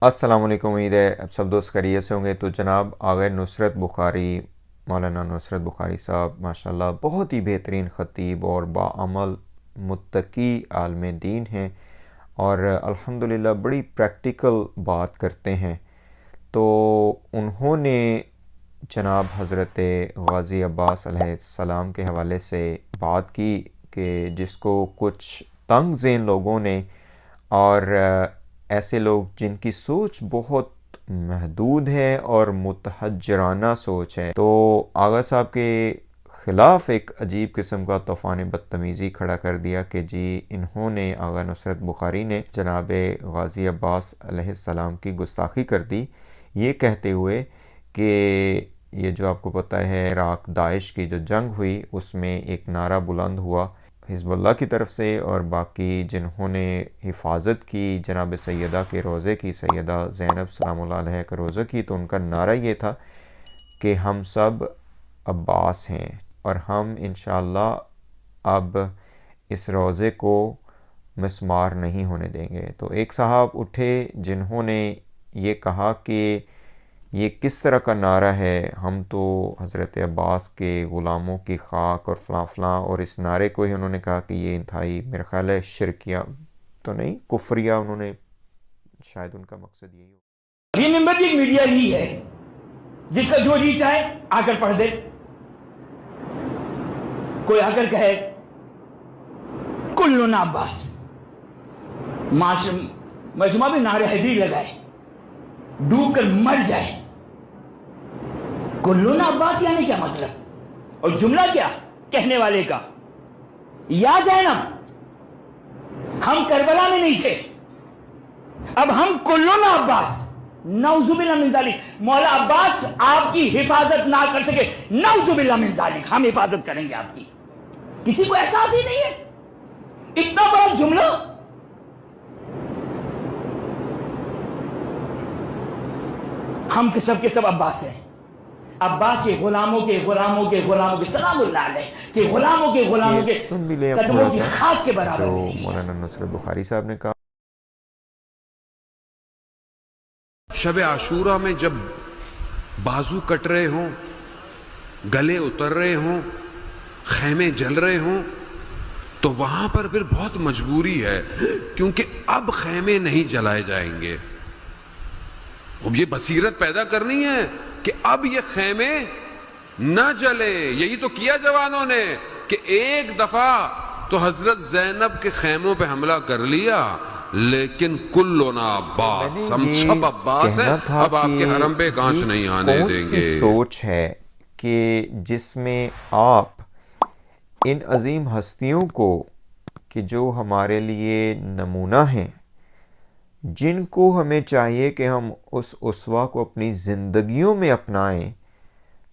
अस्सलाम वालेकुम। उम्मीद है अब सब दोस्त खैरियत से होंगे। तो जनाब आगे नुसरत बुखारी, मौलाना नुसरत बुखारी साहब माशाल्लाह बहुत ही बेहतरीन ख़तीब और बाअमल मुत्तकी आलिम दीन हैं और अल्हम्दुलिल्लाह बड़ी प्रैक्टिकल बात करते हैं। तो उन्होंने जनाब हज़रत गाज़ी अब्बास अलैहिस्सलाम के हवाले से बात की कि जिसको कुछ तंग ज़ेन लोगों ने और ऐसे लोग जिनकी सोच बहुत महदूद है और मुतहज्जराना सोच है, तो आगा साहब के ख़िलाफ़ एक अजीब किस्म का तूफ़ान बदतमीज़ी खड़ा कर दिया कि जी इन्होंने आगा नुसरत बुखारी ने जनाब गाज़ी अब्बास अलैहिस्सलाम की गुस्ताखी कर दी, ये कहते हुए कि ये जो आपको पता है इराक़ दाइश की जो जंग हुई उसमें एक नारा बुलंद हुआ हिज़्बुल्लाह की तरफ से, और बाकी जिन्होंने हिफाजत की जनाब सैयदा के रोज़े की, सैयदा ज़ैनब सलामुल्लाह अलैहा के रोज़े की, तो उनका नारा ये था कि हम सब अब्बास हैं और हम इंशाअल्लाह अब इस रोज़े को मिस्मार नहीं होने देंगे। तो एक साहब उठे जिन्होंने ये कहा कि ये किस तरह का नारा है, हम तो हज़रत अब्बास के ग़ुलामों की खाक और फ़लाँ फ़लाँ, और इस नारे को ही उन्होंने कहा कि ये इंतहाई मेरा ख़्याल है शिरकिया तो नहीं कुफ्रिया, उन्होंने शायद उनका मकसद यही हो। ये नंबर भी एक मीडिया ही है जिसका जो जी चाहे आकर पढ़ दे। कोई आकर कहे कुल्लुन अब्बास, मजमा में नारे हैदरी लगाए, डूब कर मर जाए। कुल्लुन अब्बास यानी क्या मतलब, और जुमला क्या कहने वाले का, या ज़ैनब हम करबला में नहीं थे, अब हम कुल्लुन अब्बास, नऊजुबिल्लाह मिन ज़ालिक, मौला अब्बास आपकी हिफाजत ना कर सके, नऊजुबिल्लाह मिन ज़ालिक, हम हिफाजत करेंगे आपकी। किसी को एहसास ही नहीं है इतना बड़ा जुमला। हम के सब अब्बास हैं, अब्बास के गुलामों के गुलामों के गुलामों के सलामुल्लाह अलैह के गुलामों के गुलामों के सुन भी लें कदमों की खाक के बराबर जो नहीं है। मौलाना नुसरत बुखारी साहब ने कहा। शब आशूरा में जब बाजू कट रहे हों, गले उतर रहे हों, खैमे जल रहे हों, तो वहां पर फिर बहुत मजबूरी है, क्योंकि अब खैमे नहीं जलाए जाएंगे। अब ये बसीरत पैदा करनी है कि अब ये खैमे न जले। यही तो किया जवानों ने कि एक दफा तो हजरत ज़ैनब के खैमों पे हमला कर लिया, लेकिन कुल्लुना अब्बास, हम सब अब्बास हैं, अब आपके हरम पे कांच नहीं आने कौन देंगे। सी सोच है कि जिसमें आप इन अजीम हस्तियों को कि जो हमारे लिए नमूना हैं, जिनको हमें चाहिए कि हम उस उसवा को अपनी ज़िंदगियों में अपनाएं,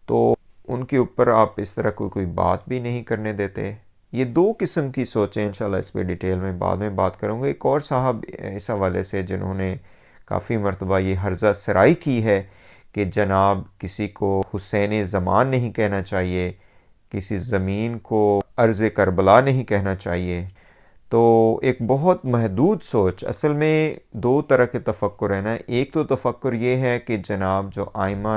तो उनके ऊपर आप इस तरह कोई बात भी नहीं करने देते। ये दो किस्म की सोचें, इंशाल्लाह इस पे डिटेल में बाद में बात करूँगा। एक और साहब इस हवाले से जिन्होंने काफ़ी मरतबा ये हर्जा सराई की है कि जनाब किसी को हुसैन ज़मान नहीं कहना चाहिए, किसी ज़मीन को अर्ज़ करबला नहीं कहना चाहिए। तो एक बहुत महदूद सोच, असल में दो तरह के तफक्कुर है ना। एक तो तफक्कुर ये है कि जनाब जो आइमा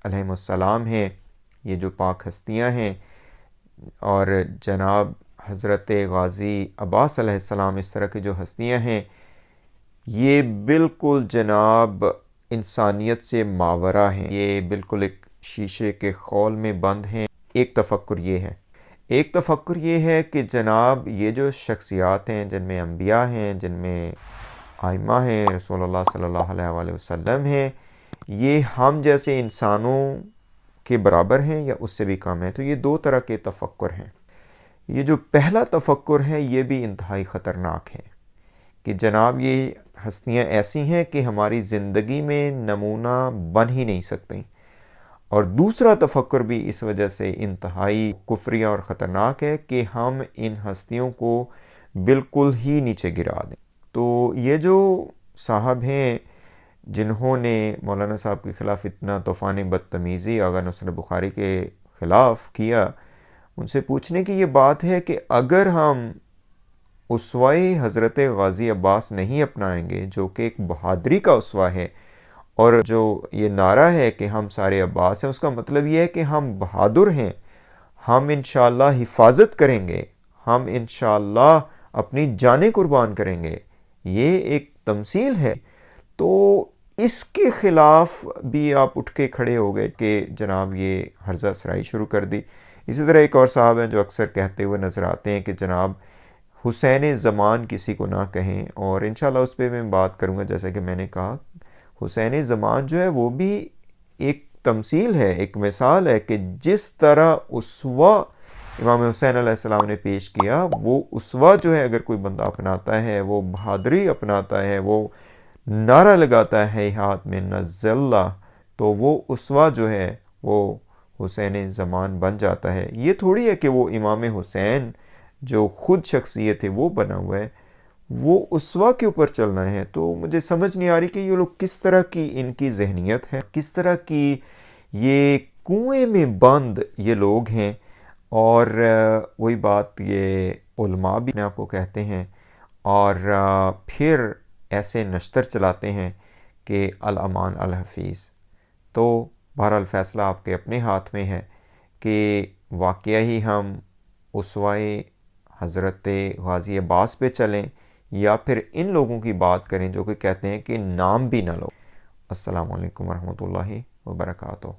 अलैहिमुस्सलाम हैं, ये जो पाक हस्तियाँ हैं, और जनाब हज़रत गाज़ी अब्बास अलैहिस्सलाम, इस तरह की जो हस्तियाँ हैं, ये बिल्कुल जनाब इंसानियत से मावरा हैं, ये बिल्कुल एक शीशे के खौल में बंद हैं। एक तफक्कुर ये है। एक तफक्कुर ये है कि जनाब ये जो शख्सियात हैं, जिनमें अम्बिया हैं, जिनमें आइमा हैं, रसूलुल्लाह सल्लल्लाहु अलैहि वसल्लम हैं, ये हम जैसे इंसानों के बराबर हैं या उससे भी कम हैं। तो ये दो तरह के तफक्कुर हैं। ये जो पहला तफक्कुर है ये भी इंतहाई ख़तरनाक है कि जनाब ये हस्तियाँ ऐसी हैं कि हमारी ज़िंदगी में नमूना बन ही नहीं सकती। और दूसरा तफक्कुर भी इस वजह से इंतहाई कुफ्रिया और ख़तरनाक है कि हम इन हस्तियों को बिल्कुल ही नीचे गिरा दें। तो ये जो साहब हैं जिन्होंने मौलाना साहब के ख़िलाफ़ इतना तूफ़ान बदतमीज़ी आगा नुसरत बुखारी के ख़िलाफ़ किया, उनसे पूछने की ये बात है कि अगर हम اسوائے حضرت غازی عباس نہیں اپنائیں گے، جو کہ ایک بہادری کا اسوہ ہے، اور جو یہ نعرہ ہے کہ ہم سارے عباس ہیں، اس کا مطلب یہ ہے کہ ہم بہادر ہیں، ہم انشاءاللہ حفاظت کریں گے، ہم انشاءاللہ اپنی جانیں قربان کریں گے، یہ ایک تمثیل ہے. تو اس کے خلاف بھی آپ اٹھ کے کھڑے ہو گئے کہ جناب یہ ہرزہ سرائی شروع کر دی. اسی طرح ایک اور صاحب ہیں جو اکثر کہتے ہوئے نظر آتے ہیں کہ جناب حسین زمان کسی کو نہ کہیں، اور انشاءاللہ اس پہ میں بات کروں گا. جیسا کہ میں نے کہا حسین زمان جو ہے وہ بھی ایک تمثیل ہے، ایک مثال ہے کہ جس طرح اسوہ امام حسین علیہ السلام نے پیش کیا، وہ اسوہ جو ہے اگر کوئی بندہ اپناتا ہے، وہ بہادری اپناتا ہے، وہ نعرہ لگاتا ہے ہاتھ میں نزلہ، تو وہ اسوہ جو ہے وہ حسین زمان بن جاتا ہے. یہ تھوڑی ہے کہ وہ امام حسین جو خود شخصیت ہے وہ بنا ہوا ہے، وہ اسوہ کے اوپر چلنا ہے. تو مجھے سمجھ نہیں آ رہی کہ یہ لوگ کس طرح کی ان کی ذہنیت ہے، کس طرح کی یہ کنویں میں بند یہ لوگ ہیں. اور وہی بات یہ علماء بھی آپ کو کہتے ہیں، اور پھر ایسے نشتر چلاتے ہیں کہ الامان الحفیظ. تو بہرحال فیصلہ آپ کے اپنے ہاتھ میں ہے کہ واقعہ ہی ہم اسوائے حضرت غازی عباس پہ چلیں یا پھر ان لوگوں کی بات کریں جو کہ کہتے ہیں کہ نام بھی نہ لو. السلام علیکم ورحمۃ اللہ وبرکاتہ.